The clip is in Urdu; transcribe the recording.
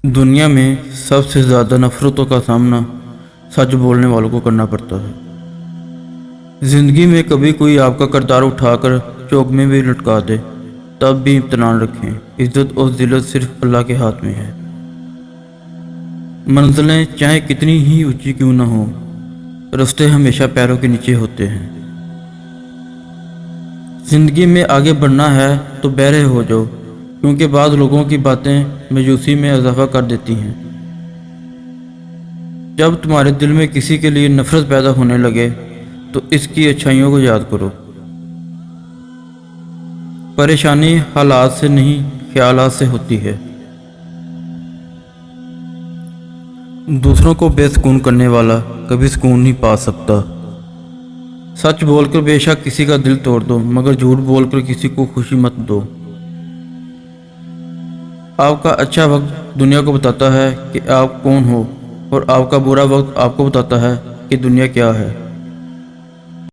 دنیا میں سب سے زیادہ نفرتوں کا سامنا سچ بولنے والوں کو کرنا پڑتا ہے۔ زندگی میں کبھی کوئی آپ کا کردار اٹھا کر چوک میں بھی لٹکا دے، تب بھی اطمینان رکھیں، عزت اور ذلت صرف اللہ کے ہاتھ میں ہے۔ منزلیں چاہے کتنی ہی اونچی کیوں نہ ہوں، راستے ہمیشہ پیروں کے نیچے ہوتے ہیں۔ زندگی میں آگے بڑھنا ہے تو بہرے ہو جاؤ، کیونکہ بعض لوگوں کی باتیں مایوسی میں اضافہ کر دیتی ہیں۔ جب تمہارے دل میں کسی کے لیے نفرت پیدا ہونے لگے تو اس کی اچھائیوں کو یاد کرو۔ پریشانی حالات سے نہیں، خیالات سے ہوتی ہے۔ دوسروں کو بے سکون کرنے والا کبھی سکون نہیں پا سکتا۔ سچ بول کر بے شک کسی کا دل توڑ دو، مگر جھوٹ بول کر کسی کو خوشی مت دو۔ آپ کا اچھا وقت دنیا کو بتاتا ہے کہ آپ کون ہو، اور آپ کا برا وقت آپ کو بتاتا ہے کہ دنیا کیا ہے۔